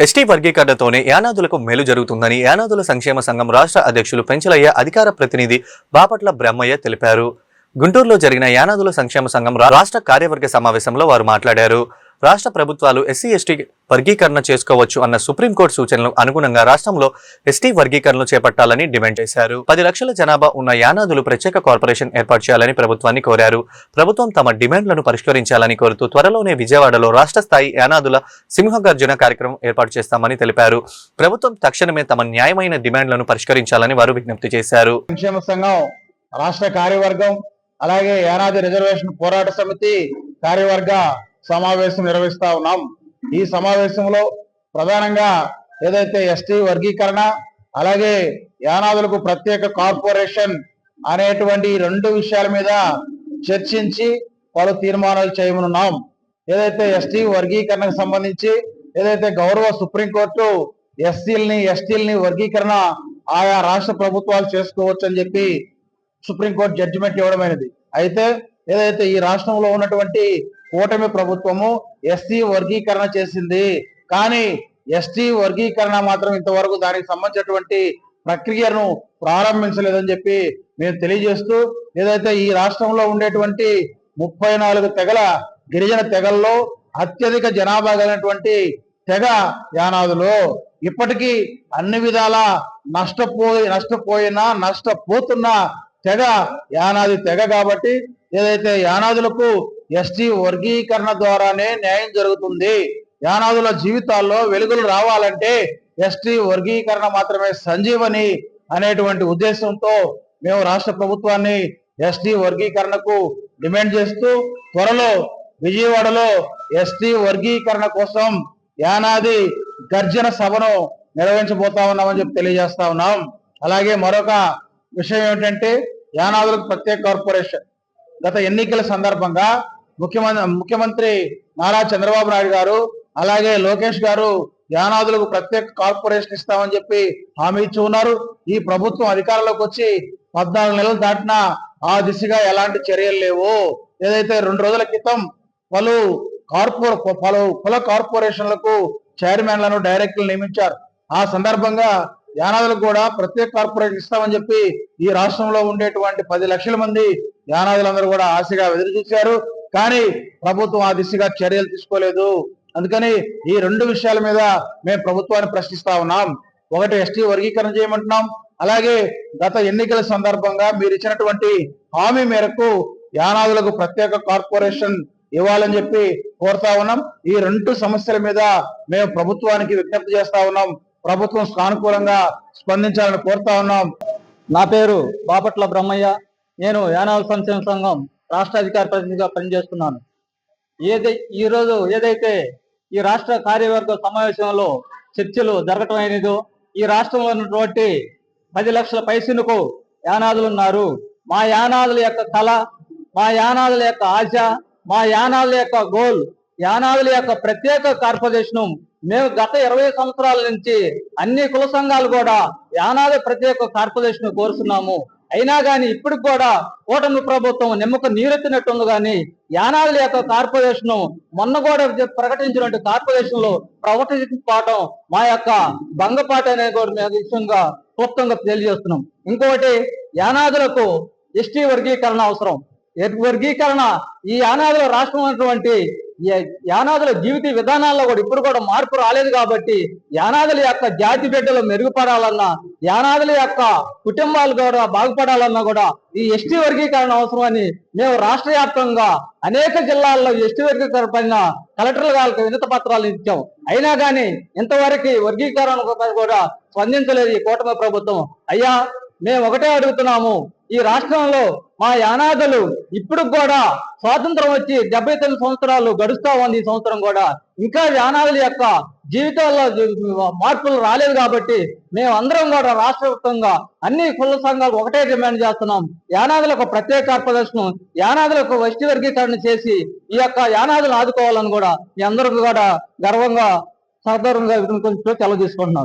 ST వర్గీకరణతోనే యానాదులకు మేలు జరుగుతుందని యానాదుల సంక్షేమ సంఘం రాష్ట్ర అధ్యక్షులు పెంచలయ్య అధికార ప్రతినిధి బాపట్ల బ్రహ్మయ్య తెలిపారు. గుంటూరులో జరిగిన యానాదుల సంక్షేమ సంఘం రాష్ట్ర కార్యవర్గ సమావేశంలో వారు మాట్లాడారు. రాష్ట్ర ప్రభుత్వాలు ఎస్సీ ఎస్టీ వర్గీకరణ చేసుకోవచ్చు అన్న సుప్రీంకోర్టు సూచనలకు అనుగుణంగా రాష్ట్రంలో ఎస్టీ వర్గీకరణలు చేపట్టాలని డిమాండ్ చేశారు. 10 లక్షల జనాభా ఉన్న యానాదులు ప్రత్యేక కార్పొరేషన్ ఏర్పాటు చేయాలని ప్రభుత్వాన్ని కోరారు. ప్రభుత్వం తమ డిమాండ్లను పరిష్కరించాలని కోరుతూ త్వరలోనే విజయవాడలో రాష్ట్ర స్థాయి యానాదుల సింహగర్జన కార్యక్రమం ఏర్పాటు చేస్తామని తెలిపారు. ప్రభుత్వం తక్షణమే తమ న్యాయమైన డిమాండ్లను పరిష్కరించాలని వారు విజ్ఞప్తి చేశారు. సంక్షేమ సంఘం రాష్ట్ర కార్యవర్గం అలాగే యానాది రిజర్వేషన్ పోరాట సమితి కార్యవర్గ సమావేశం నిర్వహిస్తా ఉన్నాం. ఈ సమావేశంలో ప్రధానంగా ఏదైతే ఎస్టీ వర్గీకరణ అలాగే యానాదులకు ప్రత్యేక కార్పొరేషన్ అనేటువంటి 2 విషయాల మీద చర్చించి పలు తీర్మానాలు చేయమనున్నాం. ఏదైతే ఎస్టీ వర్గీకరణకు సంబంధించి ఏదైతే గౌరవ సుప్రీంకోర్టు ఎస్టీలని వర్గీకరణ ఆయా రాష్ట్ర ప్రభుత్వాలు చేసుకోవచ్చు అని చెప్పి సుప్రీంకోర్టు జడ్జిమెంట్ ఇవ్వడమైనది. అయితే ఏదైతే ఈ రాష్ట్రంలో ఉన్నటువంటి కూటమి ప్రభుత్వము ఎస్టీ వర్గీకరణ చేసింది, కానీ ఎస్టీ వర్గీకరణ మాత్రం ఇంతవరకు దానికి సంబంధించినటువంటి ప్రక్రియను ప్రారంభించలేదని చెప్పి మేము తెలియజేస్తూ, ఏదైతే ఈ రాష్ట్రంలో ఉండేటువంటి 34 తెగల గిరిజన తెగల్లో అత్యధిక జనాభా కలిగినటువంటి తెగ యానాదులు. ఇప్పటికీ అన్ని విధాల నష్టపోతున్న తెగ యానాది తెగ. కాబట్టి ఏదైతే యానాదులకు ఎస్టీ వర్గీకరణ ద్వారానే న్యాయం జరుగుతుంది, యానాదుల జీవితాల్లో వెలుగులు రావాలంటే ఎస్టీ వర్గీకరణ మాత్రమే సంజీవని అనేటువంటి ఉద్దేశంతో మేము రాష్ట్ర ప్రభుత్వాన్ని ఎస్టీ వర్గీకరణకు డిమాండ్ చేస్తూ త్వరలో విజయవాడలో ఎస్టీ వర్గీకరణ కోసం యానాది గర్జన సభను నిర్వహించబోతా ఉన్నామని చెప్పి తెలియజేస్తా ఉన్నాం. అలాగే మరొక విషయం ఏమిటంటే యానాదులకు ప్రత్యేక కార్పొరేషన్ గత ఎన్నికల సందర్భంగా ముఖ్యమంత్రి నారా చంద్రబాబు నాయుడు గారు అలాగే లోకేష్ గారు యానాదులకు ప్రత్యేక కార్పొరేషన్ ఇస్తామని చెప్పి హామీ ఇచ్చి ఉన్నారు. ఈ ప్రభుత్వం అధికారంలోకి వచ్చి 14 నెలలు దాటినా ఆ దిశగా ఎలాంటి చర్యలు లేవు. ఏదైతే 2 రోజుల క్రితం పలు కుల కార్పొరేషన్లకు చైర్మన్లను డైరెక్టర్లు నియమించారు. ఆ సందర్భంగా యానాదులకు కూడా ప్రత్యేక కార్పొరేషన్ ఇస్తామని చెప్పి ఈ రాష్ట్రంలో ఉండేటువంటి 10 లక్షల మంది యానాదులందరూ కూడా ఆశగా ఎదురు చూశారు. కానీ ప్రభుత్వం ఆ దిశగా చర్యలు తీసుకోలేదు. అందుకని ఈ 2 విషయాల మీద మేము ప్రభుత్వాన్ని ప్రశ్నిస్తా ఉన్నాం. ఒకటి, ఎస్టీ వర్గీకరణ చేయమంటున్నాం. అలాగే గత ఎన్నికల సందర్భంగా మీరు ఇచ్చినటువంటి హామీ మేరకు యానాదులకు ప్రత్యేక కార్పొరేషన్ ఇవ్వాలని చెప్పి కోరుతా ఉన్నాం. ఈ 2 సమస్యల మీద మేము ప్రభుత్వానికి విజ్ఞప్తి చేస్తా ఉన్నాం. ప్రభుత్వం సానుకూలంగా స్పందించాలని కోరుతా ఉన్నాం. నా పేరు బాపట్ల బ్రహ్మయ్య. నేను యానాదుల సంక్షేమ సంఘం రాష్ట్ర అధికార ప్రతినిధిగా పనిచేస్తున్నాను. ఈరోజు ఏదైతే ఈ రాష్ట్ర కార్యవర్గ సమావేశంలో చర్చలు జరగటం అయినదో, ఈ రాష్ట్రంలో ఉన్నటువంటి 10 లక్షల పైసలకు యానాదులు ఉన్నారు. మా యానాదుల యొక్క కళ, మా యానాదుల యొక్క ఆశ, మా యానాదుల యొక్క గోల్, యానాదుల యొక్క ప్రత్యేక కార్పొరేషన్ మేము గత 20 సంవత్సరాల నుంచి అన్ని కుల సంఘాలు కూడా యానాది ప్రత్యేక కార్పొరేషన్ కోరుతున్నాము. అయినా కానీ ఇప్పటికి కూడా కూటమి ప్రభుత్వం నిమ్మకు నీరెత్తినట్టుంది. కానీ యానాదుల యొక్క కార్పొరేషన్ మొన్న కూడా ప్రకటించినటువంటి కార్పొరేషన్ లో ప్రవర్తించకపోవడం మా యొక్క భంగపాటు అనే కూడా విషయంగా క్లుప్తంగా తెలియజేస్తున్నాం. ఇంకొకటి, యానాదులకు ఎస్టీ వర్గీకరణ అవసరం. వర్గీకరణ ఈ యానాదుల రాష్ట్రం ఉన్నటువంటి యానాదుల జీవిత విధానాల్లో కూడా ఇప్పుడు కూడా మార్పు రాలేదు. కాబట్టి యానాదుల యొక్క జాతి బిడ్డలు మెరుగుపడాలన్నా, యానాదుల యొక్క కుటుంబాలు కూడా బాగుపడాలన్నా కూడా ఈ ఎస్టీ వర్గీకరణ అవసరమని మేము రాష్ట్ర వ్యాప్తంగా అనేక జిల్లాల్లో ఎస్టీ వర్గీకరణ పైన కలెక్టర్ల గారికి వినతి పత్రాలు ఇచ్చాం. అయినా కానీ ఇంతవరకు వర్గీకరణ కూడా స్పందించలేదు ఈ కూటమి ప్రభుత్వం. అయ్యా, మేము ఒకటే అడుగుతున్నాము, ఈ రాష్ట్రంలో మా యానాదులు ఇప్పుడు కూడా స్వాతంత్రం వచ్చి 79 సంవత్సరాలు గడుస్తా ఉంది. ఈ సంవత్సరం కూడా ఇంకా యానాదుల యొక్క జీవితాల్లో మార్పులు రాలేదు. కాబట్టి మేము అందరం కూడా రాష్ట్ర వ్యాప్తంగా అన్ని కుల సంఘాలు ఒకటే డిమాండ్ చేస్తున్నాం. యానాదులకు ప్రత్యేక కార్పొరేషన్, యానాదులకు ఎస్టీ వర్గీకరణ చేసి ఈ యొక్క యానాదులు ఆదుకోవాలని కూడా మీ అందరికీ కూడా గర్వంగా సగర్వంగా సెలవు తీసుకుంటున్నాను.